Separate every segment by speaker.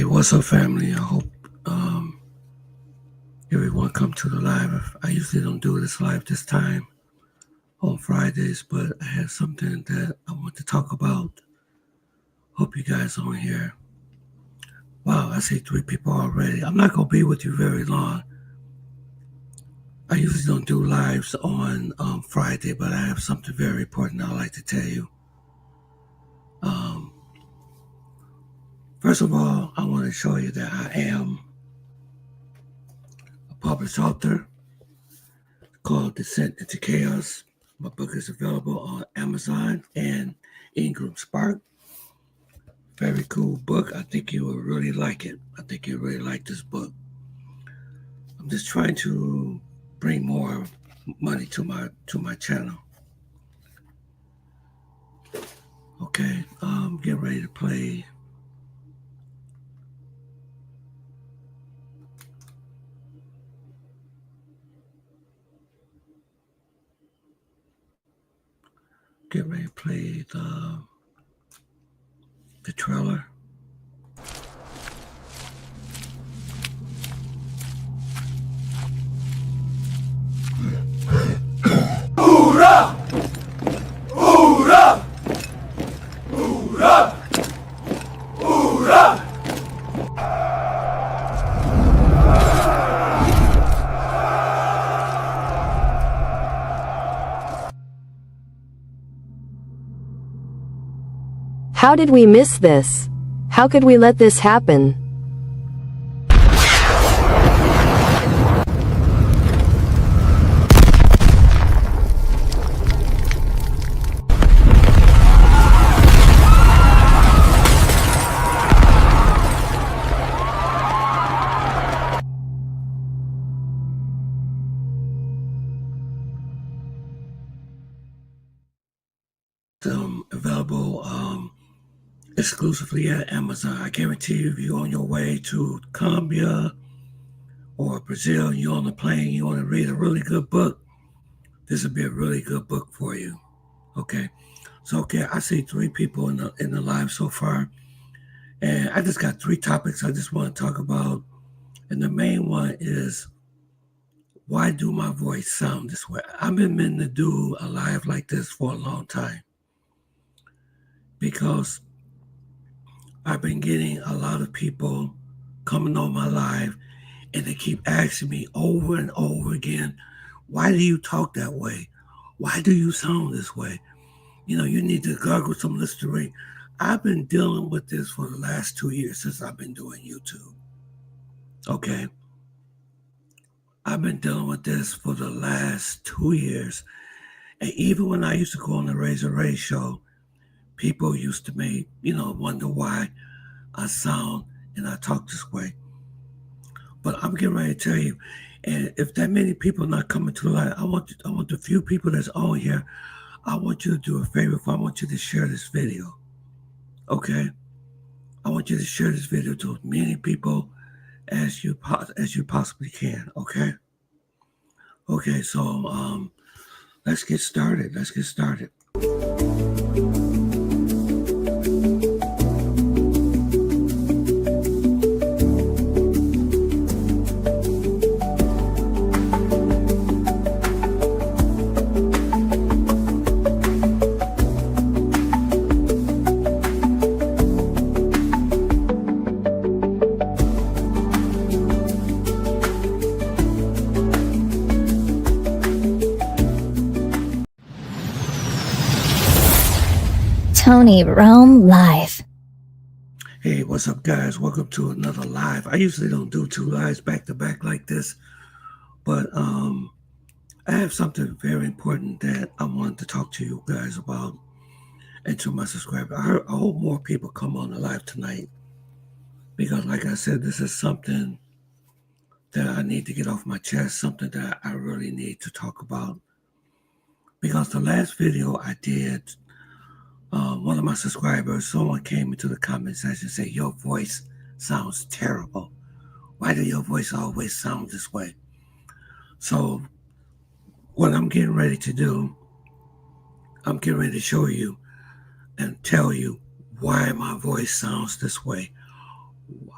Speaker 1: What's up, family? I hope everyone come to the live. I usually don't do this live this time on Fridays, but I have something that I want to talk about. Hope you guys are on here. Wow, I see 3 people already. I'm not going to be with you very long. I usually don't do lives on Friday, but I have something very important I'd like to tell you. First of all, I want to show you that I am a published author called Descent into Chaos. My book is available on Amazon and IngramSpark. Very cool book. I think you will really like it. I think you'll really like this book. I'm just trying to bring more money to my channel. Okay, get ready to play. Get ready to play the trailer.
Speaker 2: Hoorah! Hoorah! Hoorah! Hoorah!
Speaker 3: How did we miss this? How could we let this happen?
Speaker 1: Available exclusively at Amazon. I guarantee you, if you're on your way to Colombia or Brazil, you're on the plane, you want to read a really good book, this would be a really good book for you. Okay, so I see 3 people in the live so far, and I just got 3 topics I just want to talk about, and the main one is, why do my voice sound this way? I've been meaning to do a live like this for a long time, because I've been getting a lot of people coming on my live, and they keep asking me over and over again, why do you talk that way? Why do you sound this way? You need to gargle some Listerine. I've been dealing with this for the last 2 years since I've been doing YouTube. Okay? I've been dealing with this for the last 2 years. And even when I used to go on the Razor Ray show, people used to wonder why I sound and I talk this way. But I'm getting ready to tell you, and if that many people are not coming to the live, I want the few people that's on here, I want you to do a favor. I want you to share this video. Okay? I want you to share this video to as many people as you possibly can. Okay? Okay, so let's get started.
Speaker 4: Tony Rome Live.
Speaker 1: Hey, what's up, guys? Welcome to another live. I usually don't do 2 lives back to back like this, but I have something very important that I wanted to talk to you guys about and to my subscribers. I hope more people come on the live tonight, because like I said, this is something that I need to get off my chest, something that I really need to talk about. Because the last video I did, one of my subscribers, someone came into the comment section and said, your voice sounds terrible. Why do your voice always sound this way? So what I'm getting ready to do, I'm getting ready to show you and tell you why my voice sounds this way.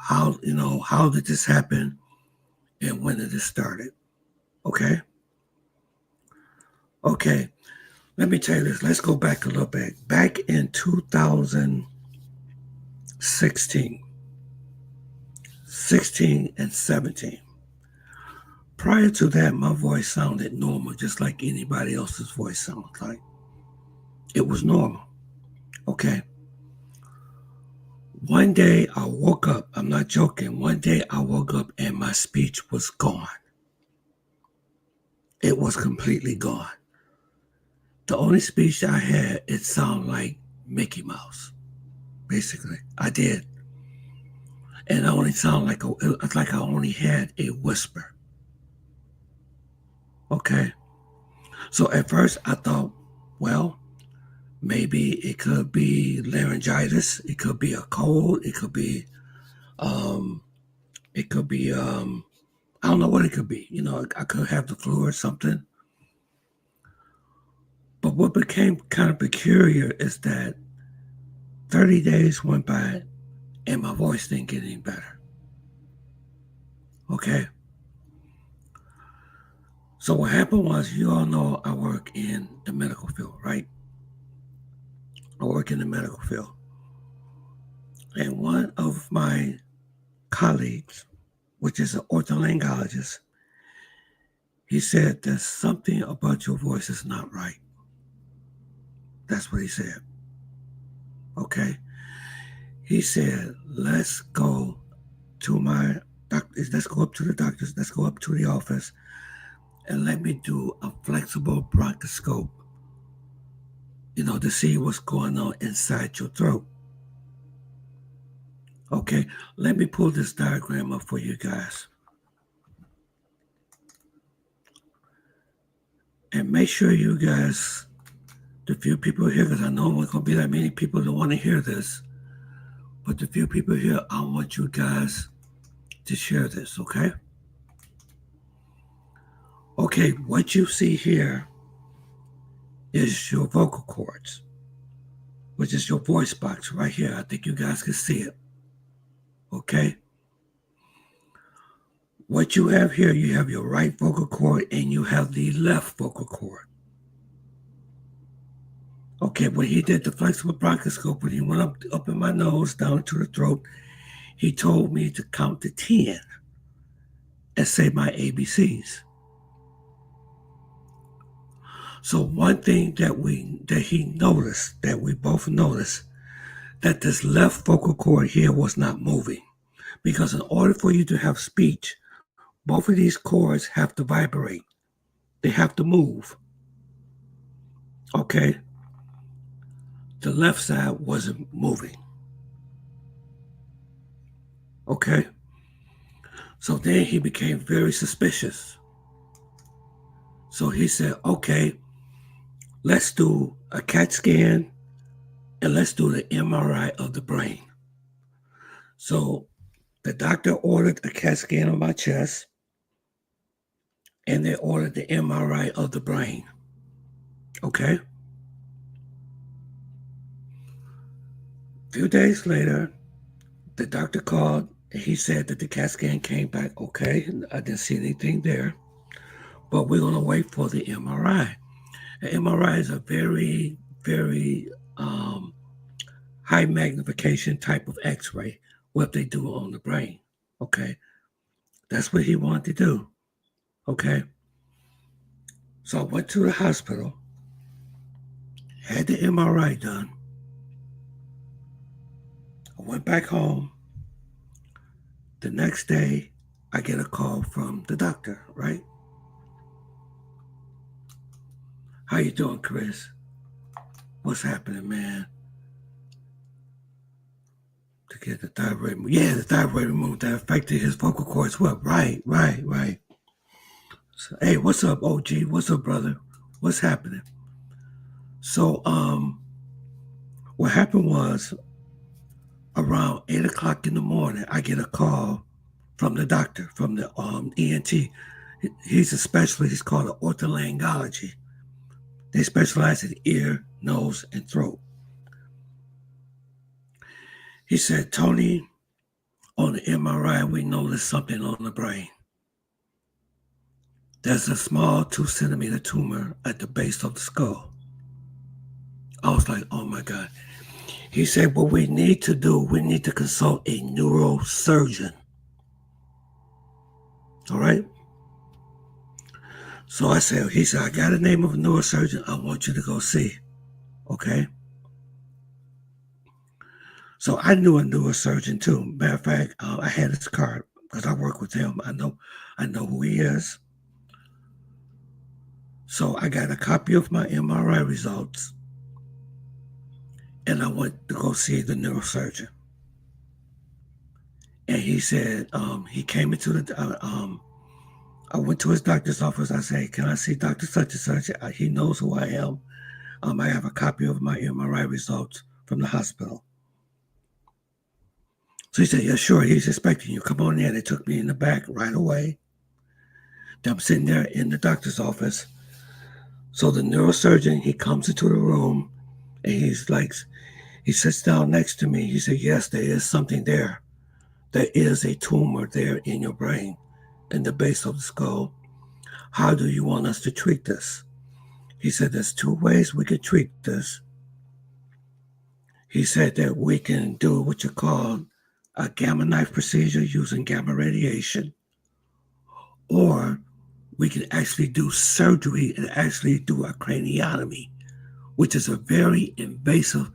Speaker 1: how did this happen and when did it started? Okay. Okay. Let me tell you this. Let's go back a little bit. Back in 2016, 16 and 17. Prior to that, my voice sounded normal, just like anybody else's voice sounds like. It was normal. Okay. One day I woke up, I'm not joking. One day I woke up and my speech was gone. It was completely gone. The only speech I had, it sounded like Mickey Mouse. Basically, I did. And I only sound like I only had a whisper. Okay. So at first I thought, well, maybe it could be laryngitis. It could be a cold. Um, it could be, I don't know what it could be. I could have the flu or something. But what became kind of peculiar is that 30 days went by and my voice didn't get any better. Okay. So what happened was, you all know I work in the medical field, right? I work in the medical field. And one of my colleagues, which is an ortholaryngeologist, he said, there's something about your voice is not right. That's what he said. Okay. He said, let's go to my doctors. Let's go up to the doctors. Let's go up to the office and let me do a flexible bronchoscope, to see what's going on inside your throat. Okay, let me pull this diagram up for you guys. And make sure you guys, the few people here, because I know there's going to be that many people that want to hear this, but the few people here, I want you guys to share this, okay? Okay, what you see here is your vocal cords, which is your voice box right here. I think you guys can see it, okay? What you have here, you have your right vocal cord and you have the left vocal cord. Okay, when he did the flexible bronchoscope, when he went up in my nose, down to the throat, he told me to count to 10 and say my ABCs. So one thing that he noticed, that we both noticed, that this left vocal cord here was not moving. Because in order for you to have speech, both of these cords have to vibrate. They have to move. Okay? The left side wasn't moving. Okay? So then he became very suspicious. So he said, okay, let's do a CAT scan and let's do the MRI of the brain. So the doctor ordered a CAT scan on my chest and they ordered the MRI of the brain. Okay? A few days later, the doctor called. He said that the CAT scan came back okay. I didn't see anything there. But we're going to wait for the MRI. The MRI is a very, very high magnification type of x-ray, what they do on the brain. Okay? That's what he wanted to do. Okay? So I went to the hospital, had the MRI done. I went back home. The next day, I get a call from the doctor, right? How you doing, Chris? What's happening, man? To get the thyroid removed. Yeah, the thyroid removed. That affected his vocal cords. What? Right. So, hey, what's up, OG? What's up, brother? What's happening? So, what happened was around 8 o'clock in the morning, I get a call from the doctor, from the ENT. He's a specialist. He's called otolaryngology. They specialize in ear, nose, and throat. He said, Tony, On the MRI, we noticed something on the brain. There's a small 2 centimeter tumor at the base of the skull. I was like, oh my God. He said, what we need to do, we need to consult a neurosurgeon. All right? So I said, he said, I got the name of a neurosurgeon I want you to go see. Okay? So I knew a neurosurgeon too. Matter of fact, I had his card because I work with him. I know who he is. So I got a copy of my MRI results, and I went to go see the neurosurgeon. And he said, he came into I went to his doctor's office. I said, can I see Dr. Such and Such? He knows who I am. I have a copy of my MRI results from the hospital. So he said, yeah, sure. He's expecting you. Come on in. They took me in the back right away. Then I'm sitting there in the doctor's office. So the neurosurgeon, he comes into the room and he sits down next to me. He said, yes, there is something there. There is a tumor there in your brain, in the base of the skull. How do you want us to treat this? He said, there's 2 ways we could treat this. He said that we can do what you call a gamma knife procedure using gamma radiation, or we can actually do surgery and actually do a craniotomy, which is a very invasive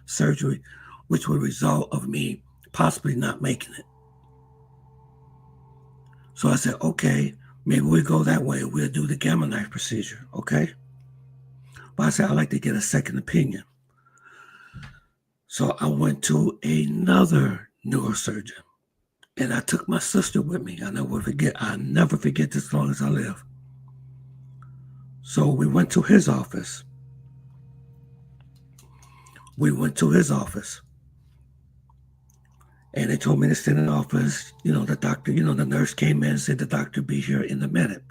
Speaker 1: surgery, which will result of me possibly not making it. So I said, okay, maybe we'll go that way. We'll do the gamma knife procedure, okay? But I said, I'd like to get a second opinion. So I went to another neurosurgeon, and I took my sister with me. I'll never forget this as long as I live. So we went to his office. And they told me to sit in the office. The doctor, the nurse came in and said the doctor would be here in a minute.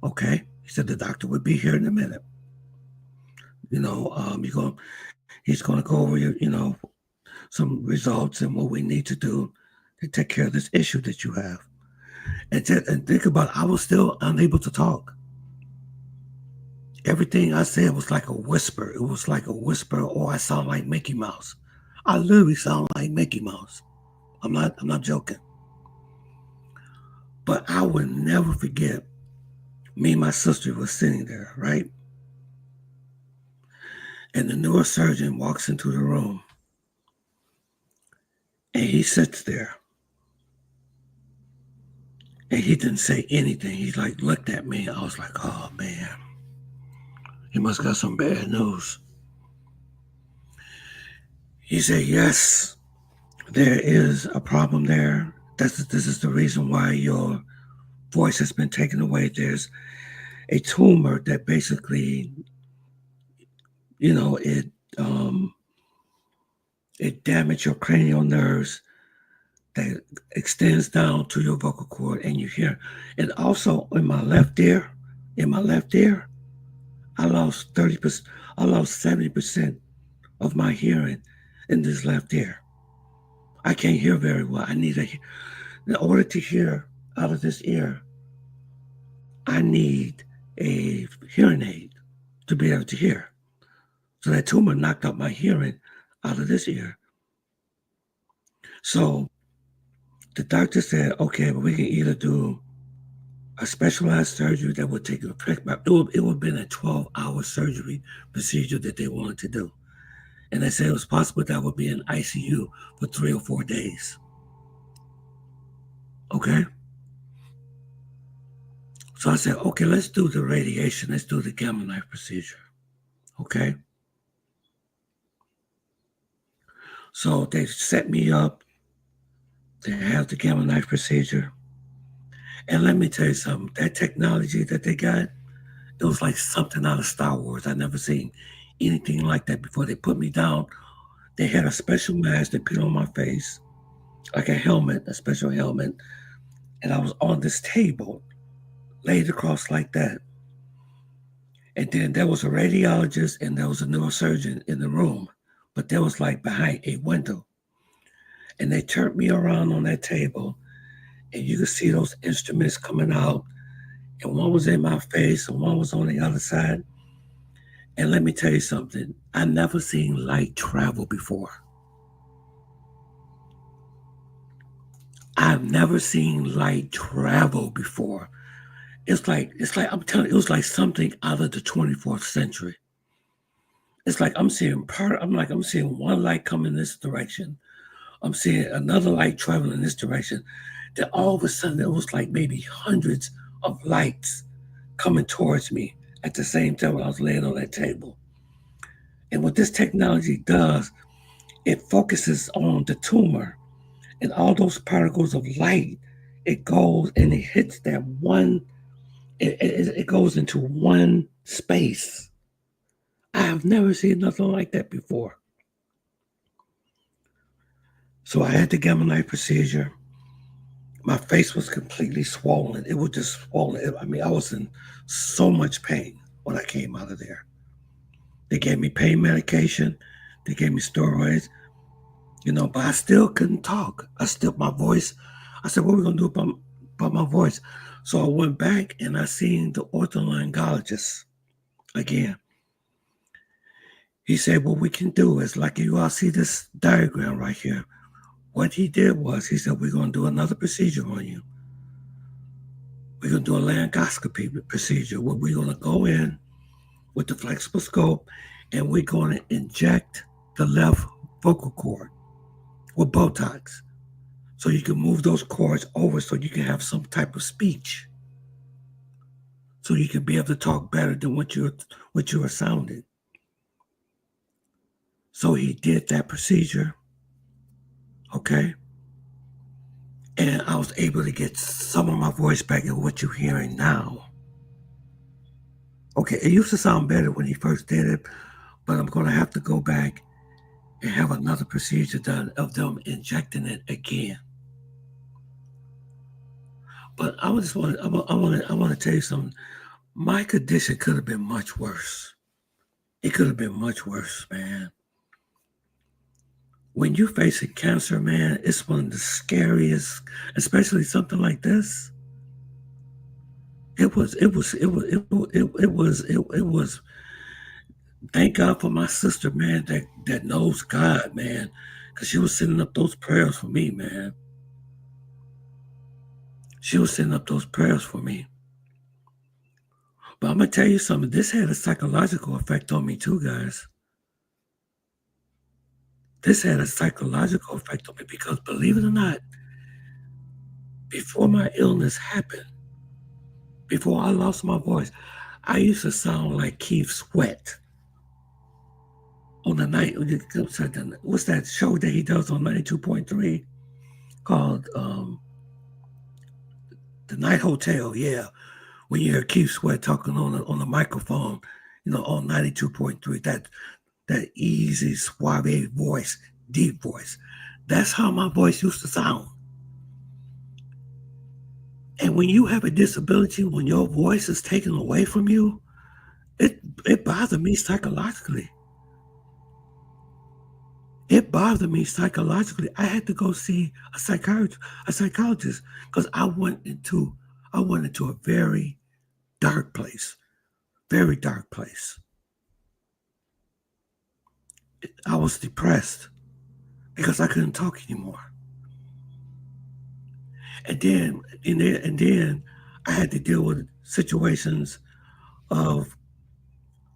Speaker 1: Okay? He said the doctor would be here in a minute. He's going to go over some results and what we need to do to take care of this issue that you have. And think about it, I was still unable to talk. Everything I said was like a whisper. It was like a whisper, or I sound like Mickey Mouse. I literally sound like Mickey Mouse. I'm not joking. But I will never forget, me and my sister was sitting there, right? And the neurosurgeon walks into the room. And he sits there. And he didn't say anything. He looked at me. I was like, oh man, he must got some bad news. He said, yes, there is a problem there. This is the reason why your voice has been taken away. There's a tumor that basically, it damaged your cranial nerves that extends down to your vocal cord, and you hear. And also in my left ear, I lost 30%, I lost 70% of my hearing in this left ear. I can't hear very well. In order to hear out of this ear, I need a hearing aid to be able to hear. So that tumor knocked out my hearing out of this ear. So the doctor said, okay, but we can either do a specialized surgery that would take it would have been a 12-hour surgery procedure that they wanted to do. And they said it was possible that would be in ICU for 3 or 4 days. Okay? So I said, okay, let's do the radiation. Let's do the gamma knife procedure. Okay? So they set me up. They have the gamma knife procedure. And let me tell you something. That technology that they got, it was like something out of Star Wars. I'd never seen anything like that before. They put me down. They had a special mask they put on my face, like a special helmet. And I was on this table, laid across like that. And then there was a radiologist and there was a neurosurgeon in the room, but there was like behind a window. And they turned me around on that table, and you could see those instruments coming out, and one was in my face, and one was on the other side. And let me tell you something, I never seen light travel before. I've never seen light travel before. It's like I'm telling you, it was like something out of the 24th century. It's like I'm seeing one light come in this direction. I'm seeing another light traveling in this direction. Then all of a sudden it was like maybe hundreds of lights coming towards me at the same time when I was laying on that table. And what this technology does, it focuses on the tumor and all those particles of light. It goes and it hits that one, it goes into one space. I have never seen nothing like that before. So I had the gamma knife procedure. My face was completely swollen. It was just swollen. I mean, I was in so much pain when I came out of there. They gave me pain medication. They gave me steroids, but I still couldn't talk. My voice, I said, what are we going to do about my voice? So I went back and I seen the otolaryngologist again. He said, what we can do is, like you all see this diagram right here. What he did was, he said, we're going to do another procedure on you. We're going to do a laryngoscopy procedure where we're going to go in with the flexible scope and we're going to inject the left vocal cord with Botox. So you can move those cords over so you can have some type of speech. So you can be able to talk better than what you were sounding. So he did that procedure. Okay. And I was able to get some of my voice back in what you're hearing now. Okay, it used to sound better when he first did it, but I'm going to have to go back and have another procedure done of them injecting it again. But I want to tell you something. My condition could have been much worse. It could have been much worse, man. When you're facing cancer, man, it's one of the scariest, especially something like this. It was. Thank God for my sister, man, that knows God, man, because she was sending up those prayers for me, man. She was sending up those prayers for me. But I'm gonna tell you something. This had a psychological effect on me too, guys. This had a psychological effect on me because, believe it or not, before my illness happened, before I lost my voice, I used to sound like Keith Sweat on the night. What's that show that he does on 92.3 called The Night Hotel? Yeah, when you hear Keith Sweat talking on the microphone, on 92.3, that easy, suave voice, deep voice. That's how my voice used to sound. And when you have a disability, when your voice is taken away from you, it bothered me psychologically. It bothered me psychologically. I had to go see a psychologist, because I went into a very dark place. Very dark place. I was depressed because I couldn't talk anymore. And then I had to deal with situations of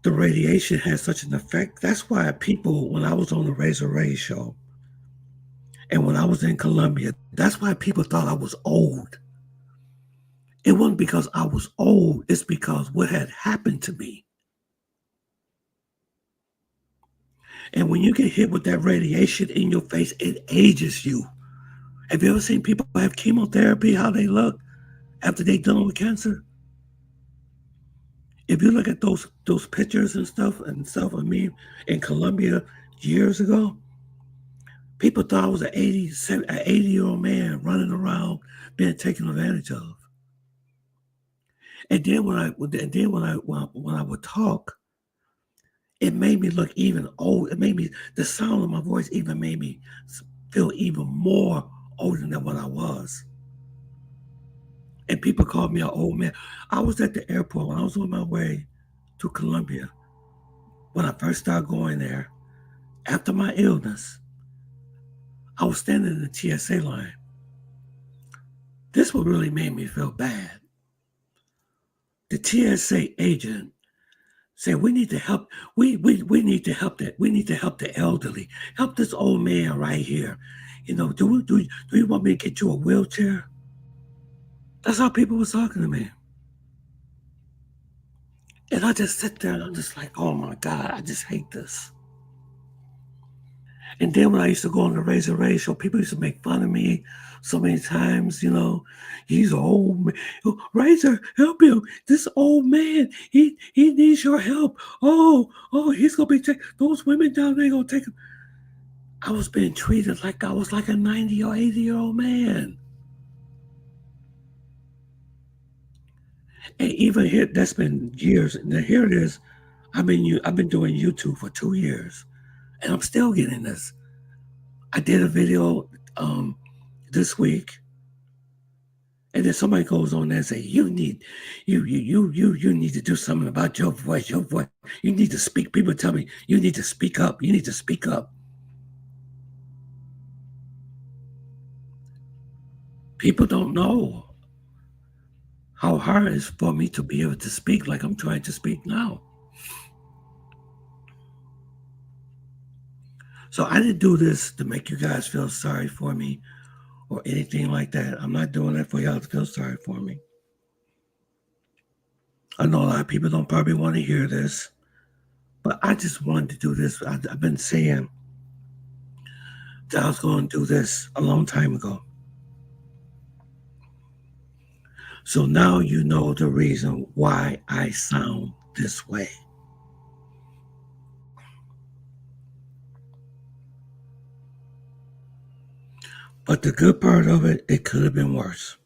Speaker 1: the radiation had such an effect. That's why people, when I was on the Razor Ray show and when I was in Colombia, that's why people thought I was old. It wasn't because I was old. It's because what had happened to me. And when you get hit with that radiation in your face, it ages you. Have you ever seen people have chemotherapy, how they look after they're done with cancer? If you look at those pictures and stuff of me in Colombia years ago, people thought I was an 80-year-old man running around being taken advantage of. And then when I would talk, it made me look even old. The sound of my voice even made me feel even more older than what I was. And people called me an old man. I was at the airport when I was on my way to Colombia. When I first started going there, after my illness, I was standing in the TSA line. This what really made me feel bad. The TSA agent said, "We need to help. We need to help that. We need to help the elderly. Help this old man right here. Do you want me to get you a wheelchair?" That's how people was talking to me. And I just sit there and I'm just like, oh my God, I just hate this. And then when I used to go on the Razor show, people used to make fun of me so many times, he's an old man. Razor, help him. This old man, he needs your help. Oh, he's gonna be those women down there gonna take him. I was being treated like I was like a 90 or 80-year-old man. And even here, that's been years. Now here it is. I've been doing YouTube for 2 years, and I'm still getting this. I did a video this week, and then somebody goes on there and say, "You need to do something about your voice. Your voice. You need to speak." People tell me, "You need to speak up. You need to speak up." People don't know how hard it is for me to be able to speak like I'm trying to speak now. So I didn't do this to make you guys feel sorry for me or anything like that. I'm not doing that for y'all to feel sorry for me. I know a lot of people don't probably want to hear this, but I just wanted to do this. I've been saying that I was going to do this a long time ago. So now you know the reason why I sound this way. But the good part of it, it could have been worse.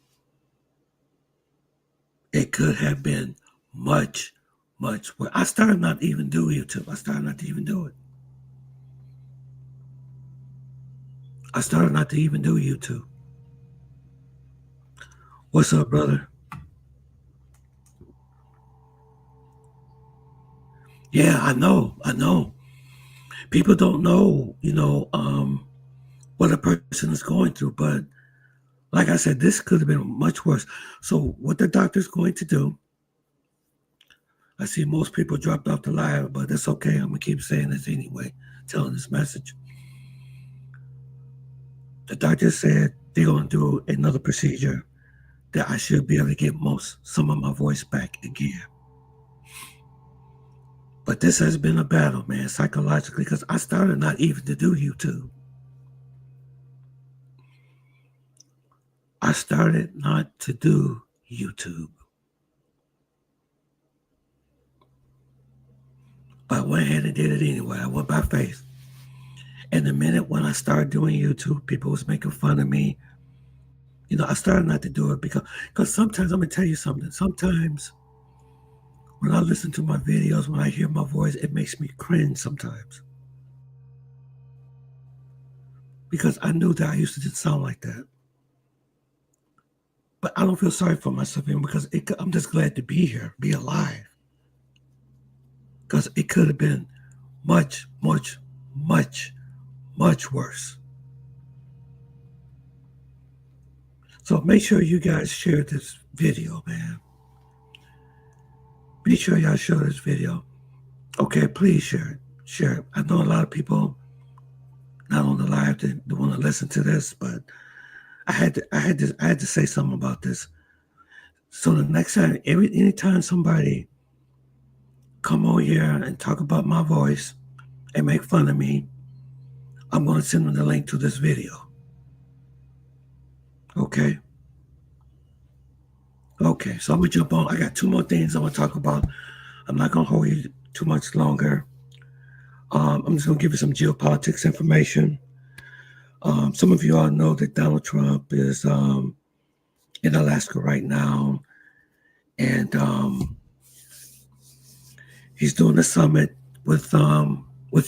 Speaker 1: It could have been much, much worse. I started not to even do YouTube. I started not to even do it. I started not to even do YouTube. What's up, brother? Yeah, I know. People don't know, what a person is going through. But like I said, this could have been much worse. So what the doctor's going to do, I see most people dropped off the live, but that's okay. I'm going to keep saying this anyway, telling this message. The doctor said they're going to do another procedure that I should be able to get some of my voice back again. But this has been a battle, man, psychologically, because I started not even to do YouTube. I started not to do YouTube. But I went ahead and did it anyway. I went by faith. And the minute when I started doing YouTube, people was making fun of me. I started not to do it because sometimes, I'm going to tell you something. Sometimes when I listen to my videos, when I hear my voice, it makes me cringe sometimes. Because I knew that I used to just sound like that. But I don't feel sorry for myself anymore because I'm just glad to be here, be alive. Because it could have been much, much, much, much worse. So make sure you guys share this video, man. Be sure y'all share this video. Okay, please share it. Share it. I know a lot of people not on the live that want to listen to this, but I had to say something about this. So the next time, anytime somebody come on here and talk about my voice and make fun of me, I'm going to send them the link to this video. Okay? Okay, so I'm going to jump on. I got 2 more things I'm going to talk about. I'm not going to hold you too much longer. I'm just going to give you some geopolitics information. Some of you all know that Donald Trump is in Alaska right now. And he's doing a summit with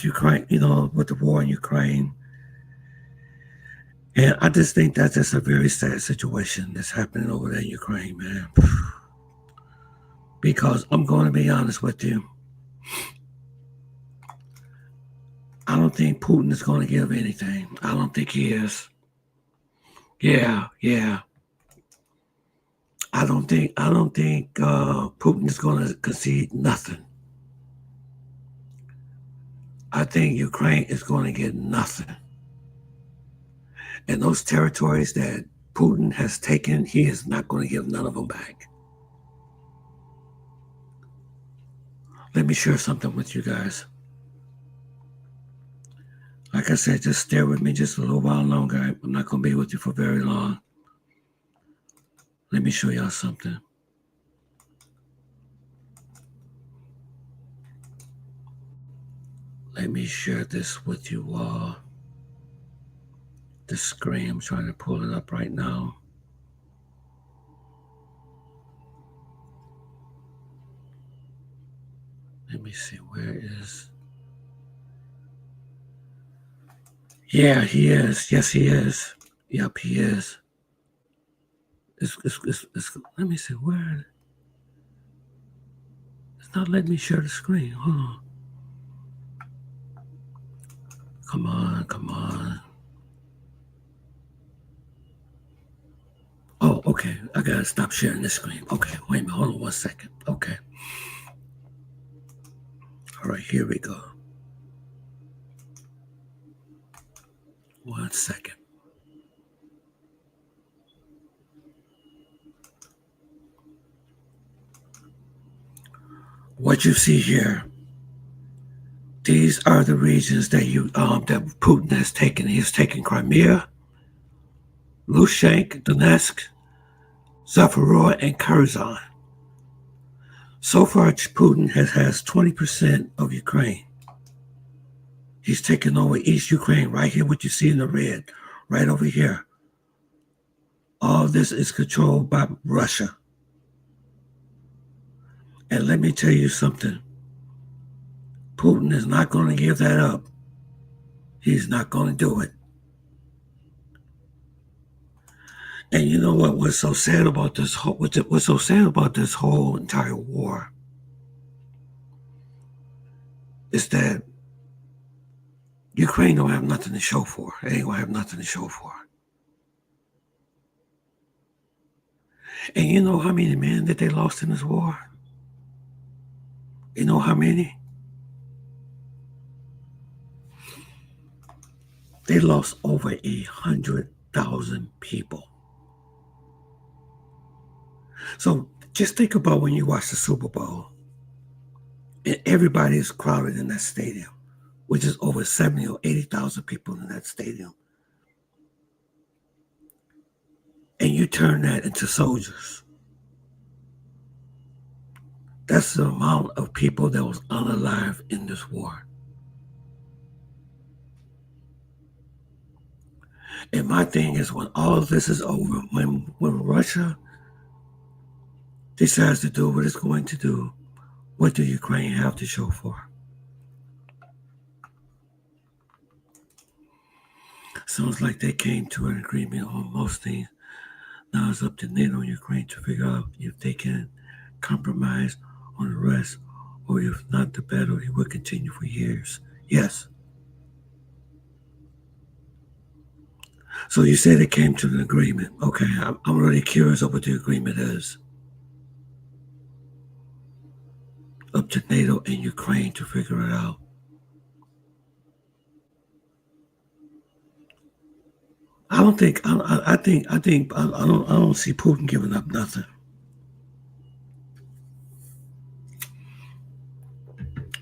Speaker 1: Ukraine, with the war in Ukraine. And I just think that's just a very sad situation that's happening over there in Ukraine, man. Because I'm going to be honest with you, I don't think Putin is going to give anything. I don't think he is. Yeah. I don't think Putin is going to concede nothing. I think Ukraine is going to get nothing. And those territories that Putin has taken, he is not going to give none of them back. Let me share something with you guys. Like I said, just stay with me just a little while longer. I'm not going to be with you for very long. Let me show y'all something. Let me share this with you all. The screen, I'm trying to pull it up right now. Let me see, where is... Yeah, he is. Yes, he is. Yep, he is. Let me see, where... It's not letting me share the screen. Hold on. Come on. Oh, okay. I gotta stop sharing this screen. Okay, wait a minute. Hold on 1 second. Okay. All right, here we go. 1 second. What you see here, these are the regions that that Putin has taken. He has taken Crimea, Lushansk, Donetsk, Zaporozhye, and Kherson. So far, Putin has 20% of Ukraine. He's taken over East Ukraine, right here, what you see in the red, right over here. All this is controlled by Russia. And let me tell you something. Putin is not going to give that up. He's not going to do it. And you know what? What's so sad about this whole entire war is that Ukraine don't have nothing to show for. They ain't gonna have nothing to show for. And you know how many men that they lost in this war? You know how many? They lost over 100,000 people. So just think about when you watch the Super Bowl and everybody is crowded in that stadium, which is over 70 or 80,000 people in that stadium. And you turn that into soldiers. That's the amount of people that was unalive in this war. And my thing is, when all of this is over, when Russia decides to do what it's going to do, what do Ukraine have to show for? Sounds like they came to an agreement on most things. Now it's up to NATO and Ukraine to figure out if they can compromise on the rest, or if not, the battle will continue for years. Yes. So you say they came to an agreement. Okay, I'm really curious of what the agreement is. Up to NATO and Ukraine to figure it out. I don't see Putin giving up nothing.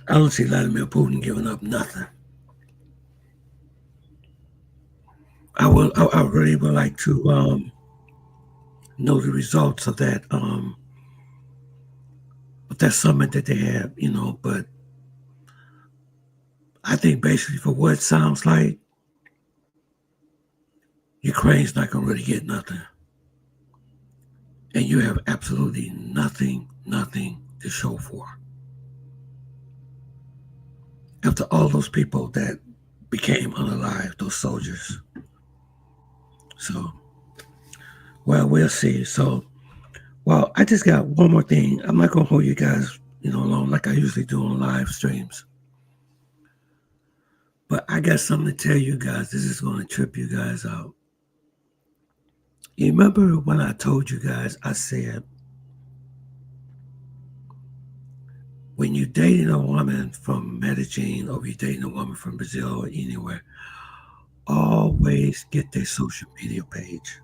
Speaker 1: I don't see Vladimir Putin giving up nothing. I really would like to know the results of that summit that they had, but I think basically for what it sounds like, Ukraine's not going to really get nothing. And you have absolutely nothing to show for. After all those people that became unalive, those soldiers. So, well, we'll see. So, well, I just got one more thing. I'm not gonna hold you guys, long like I usually do on live streams. But I got something to tell you guys. This is gonna trip you guys out. You remember when I told you guys? I said when you're dating a woman from Medellin or you're dating a woman from Brazil or anywhere, always get their social media page.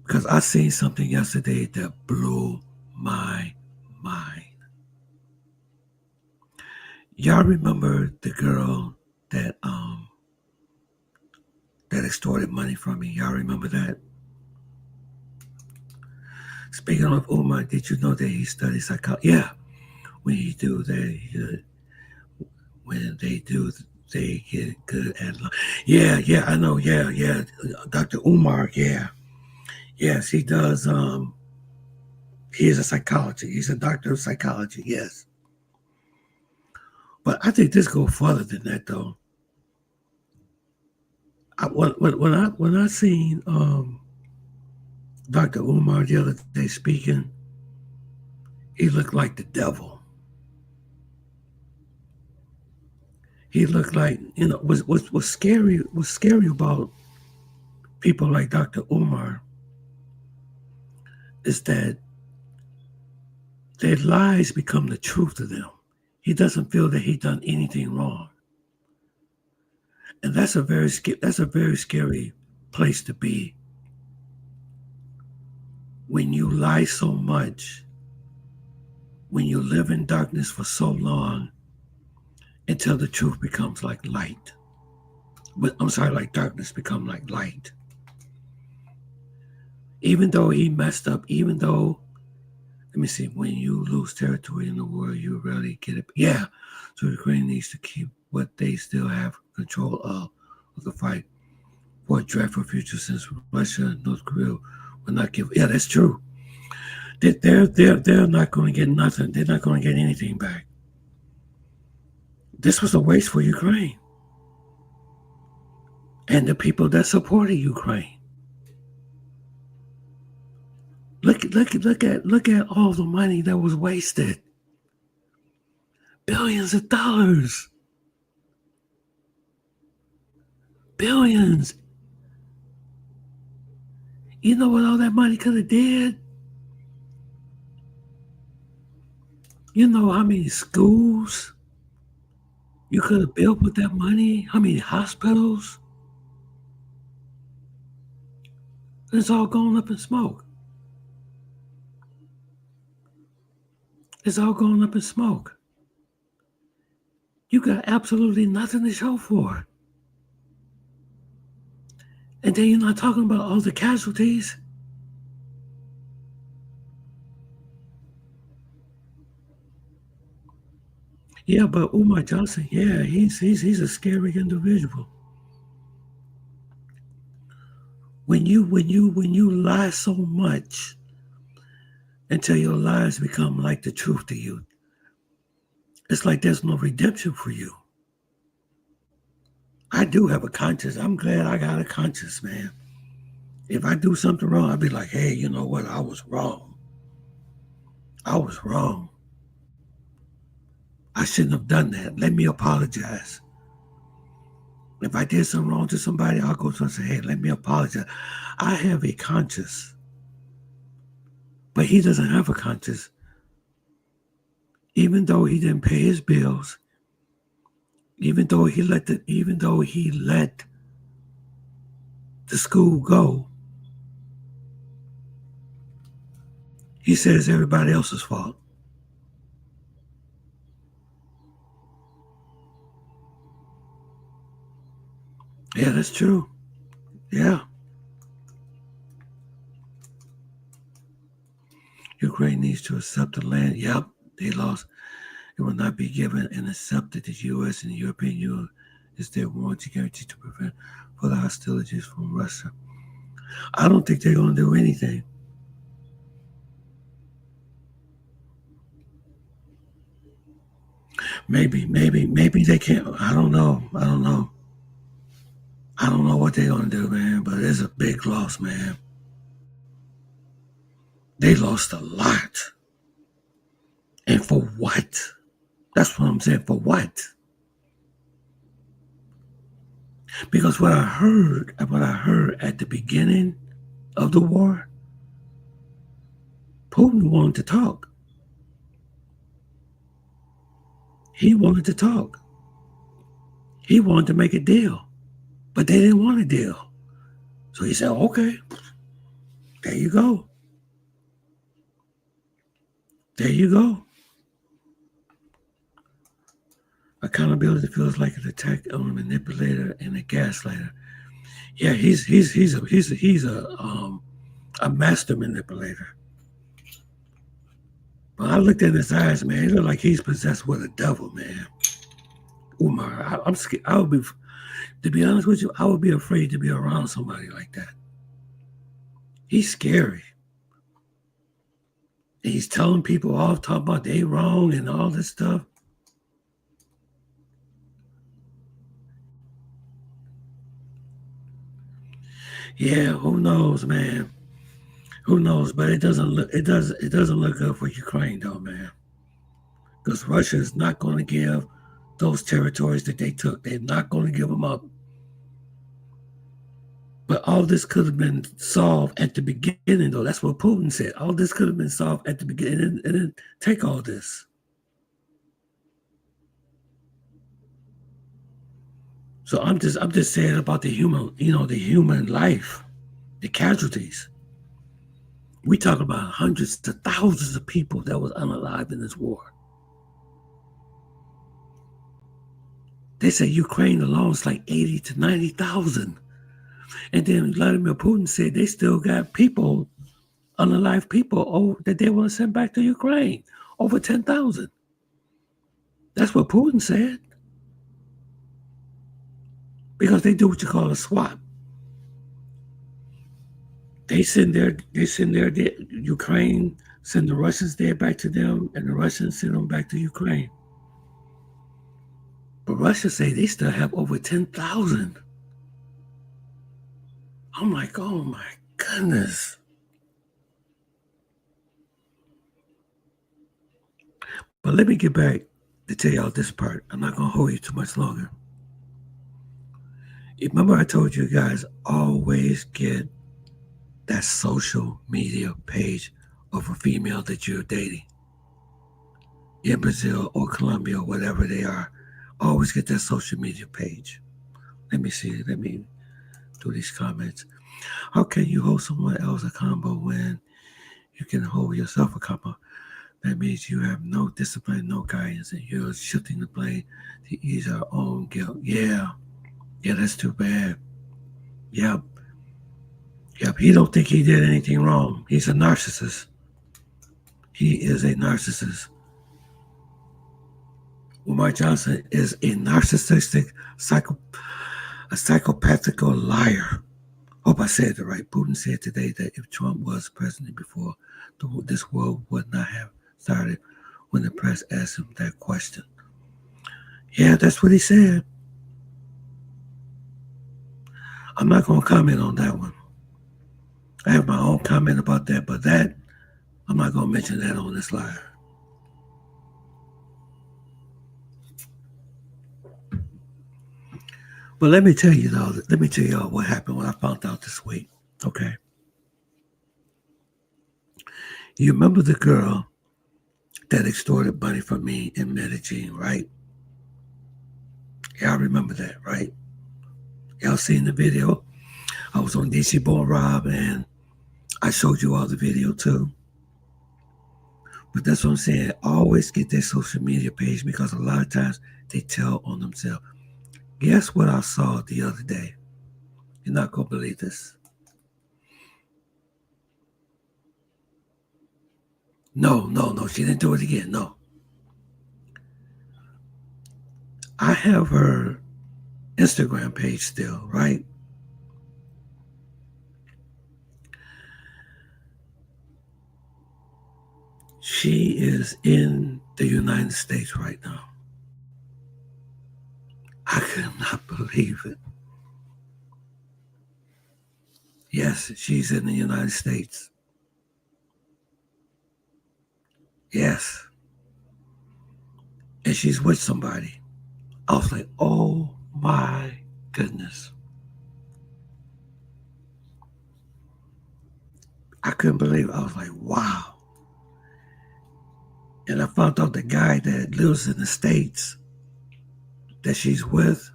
Speaker 1: Because I seen something yesterday that blew my mind. Y'all remember the girl that extorted money from me? Y'all remember that? Speaking of Umar, did you know that he studies psychology? Yeah, when he do that, when they do, they get good at. Yeah, I know. Yeah, Dr. Umar. Yeah, yes, he does. He is a psychologist. He's a doctor of psychology. Yes, but I think this goes further than that, though. When I seen Dr. Umar the other day speaking, he looked like the devil. He looked like was scary. What's scary about people like Dr. Umar is that their lies become the truth to them. He doesn't feel that he done anything wrong, and that's a very scary place to be when you lie so much, when you live in darkness for so long until the truth becomes like light. But I'm sorry, like darkness become like light. Even though he messed up, even though, let me see, when you lose territory in the world, you rarely get it. Yeah, so Ukraine needs to keep what they still have control of the fight for a dreadful future since Russia and North Korea will not give. Yeah, that's true. They're not going to get nothing. They're not going to get anything back. This was a waste for Ukraine and the people that supported Ukraine. Look at all the money that was wasted. Billions of dollars. Billions. You know what all that money could have did? You know how many schools you could have built with that money? How many hospitals? It's all going up in smoke. It's all going up in smoke. You got absolutely nothing to show for it. And then you're not talking about all the casualties. Yeah, but Umar Johnson, yeah, he's a scary individual. When you lie so much until your lies become like the truth to you, it's like there's no redemption for you. I do have a conscience. I'm glad I got a conscience, man. If I do something wrong, I'd be like, hey, you know what? I was wrong. I was wrong. I shouldn't have done that. Let me apologize. If I did something wrong to somebody, I'll go to them and say, hey, let me apologize. I have a conscience. But he doesn't have a conscience. Even though he didn't pay his bills, even though he let the school go, he says everybody else's fault. Yeah, that's true. Yeah. Ukraine needs to accept the land. Yep, they lost. It will not be given and accepted. The U.S. and the European Union is their warranty guarantee to prevent further hostilities from Russia. I don't think they're going to do anything. Maybe they can't. I don't know. I don't know what they're gonna do, man, but it's a big loss, man. They lost a lot. And for what? That's what I'm saying. For what? Because what I heard at the beginning of the war, Putin wanted to talk. He wanted to talk. He wanted to make a deal. But they didn't want a deal. So he said, okay, there you go. There you go. Accountability feels like an attack on a manipulator and a gaslighter. Yeah, he's a master manipulator. But I looked in his eyes, man. He looked like he's possessed with a devil, man. Umar, I'm scared. I would be, to be honest with you, I would be afraid to be around somebody like that. He's scary. And he's telling people off, talking about they wrong and all this stuff. Yeah, who knows, man? Who knows? But it doesn't look good for Ukraine, though, man. Because Russia is not going to give those territories that they took. They're not going to give them up. But all this could have been solved at the beginning, though. That's what Putin said. All this could have been solved at the beginning, and then take all this. So I'm just saying about the human life, the casualties. We talk about hundreds to thousands of people that was unalive in this war. They say Ukraine alone is like 80 to 90,000. And then Vladimir Putin said they still got people, unalive people, that they want to send back to Ukraine. Over 10,000. That's what Putin said. Because they do what you call a swap. They send their Ukraine, send the Russians there back to them, and the Russians send them back to Ukraine. But Russia say they still have over 10,000. I'm like, oh my goodness. But let me get back to tell y'all this part. I'm not going to hold you too much longer. Remember I told you guys, always get that social media page of a female that you're dating in Brazil or Colombia or whatever they are. Always get that social media page. Let me see. Let me do these comments. How can you hold someone else accountable when you can hold yourself accountable? That means you have no discipline, no guidance, and you're shifting the blame to ease our own guilt. Yeah, that's too bad. Yep. He don't think he did anything wrong. He's a narcissist. He is a narcissist. Umar Johnson is a narcissistic, psychopathic liar. Hope I said it right. Putin said today that if Trump was president before, this world would not have started when the press asked him that question. Yeah, that's what he said. I'm not going to comment on that one. I have my own comment about that, but that, I'm not going to mention that on this live. But let me tell you what happened when I found out this week. Okay. You remember the girl that extorted money from me in Medellin, right? Y'all remember that, right? Y'all seen the video? I was on DC Born Rob and I showed you all the video too. But that's what I'm saying. Always get their social media page because a lot of times they tell on themselves. Guess what I saw the other day? You're not going to believe this. No. She didn't do it again. No. I have her Instagram page still, right? She is in the United States right now. I could not believe it. Yes, she's in the United States. Yes. And she's with somebody. I was like, oh my goodness. I couldn't believe it. I was like, wow. And I found out the guy that lives in the States that she's with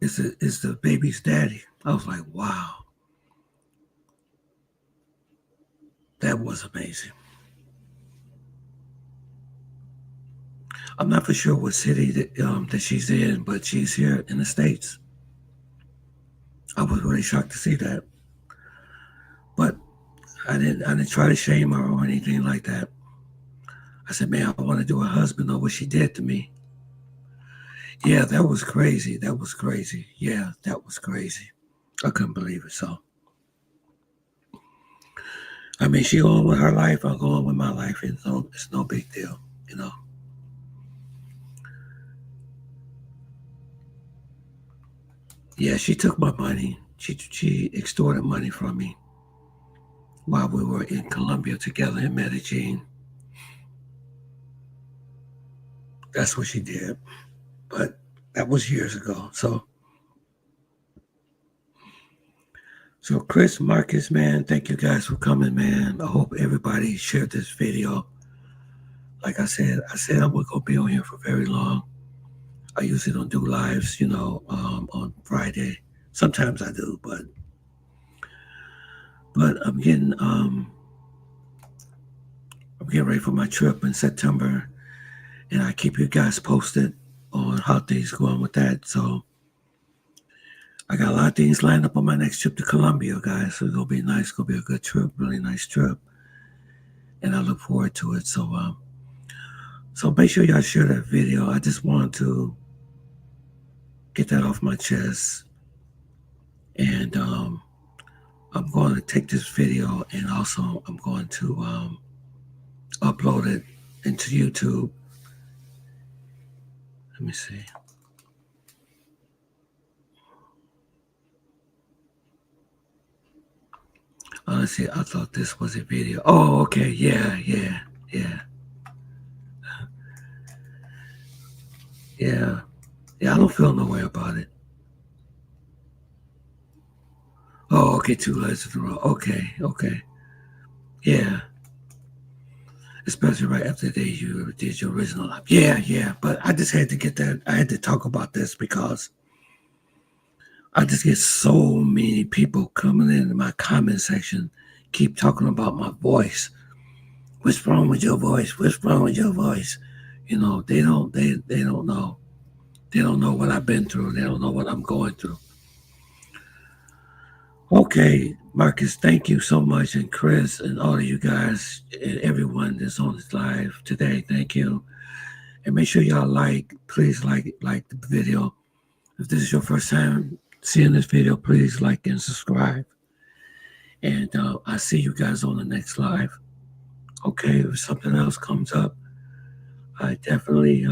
Speaker 1: is the baby's daddy. I was like, wow. That was amazing. I'm not for sure what city that she's in, but she's here in the States. I was really shocked to see that. But I didn't try to shame her or anything like that. I said, man, I want to do her husband know what she did to me. Yeah, that was crazy. That was crazy. Yeah, that was crazy. I couldn't believe it. So, I mean, she going with her life. I'm going with my life. It's no big deal, you know. Yeah, she took my money. She extorted money from me while we were in Colombia together in Medellin. That's what she did. But that was years ago. So Chris, Marcus, man, thank you guys for coming, man. I hope everybody shared this video. Like I said I wasn't gonna be on here for very long. I usually don't do lives, on Friday. Sometimes I do, but I'm getting ready for my trip in September, and I keep you guys posted on how things going with that. So I got a lot of things lined up on my next trip to Colombia, guys. So it's gonna be nice. It's gonna be a good trip, really nice trip, and I look forward to it. So make sure y'all share that video. I just wanted to get that off my chest, and I'm going to take this video and also I'm going to upload it into YouTube. Let me see. Honestly, I thought this was a video. Oh, okay. Yeah. Yeah. I don't feel no way about it. Oh, okay. 2 legs in a row. Okay. Yeah. Especially right after you did your original live. Yeah. But I just had to get that. I had to talk about this because I just get so many people coming into my comment section, keep talking about my voice. What's wrong with your voice? What's wrong with your voice? They don't know. They don't know what I've been through. They don't know what I'm going through. Okay, Marcus, thank you so much. And Chris and all of you guys and everyone that's on this live today, thank you. And make sure y'all please like the video. If this is your first time seeing this video, please like and subscribe. And I'll see you guys on the next live. Okay, if something else comes up, I'll definitely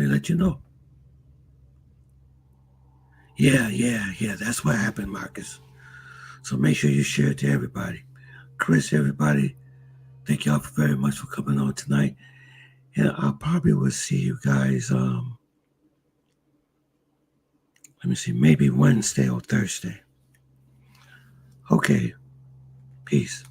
Speaker 1: let you know. Yeah, that's what happened, Marcus. So make sure you share it to everybody. Chris, everybody, thank y'all very much for coming on tonight. And I probably will see you guys, let me see, maybe Wednesday or Thursday. Okay, peace.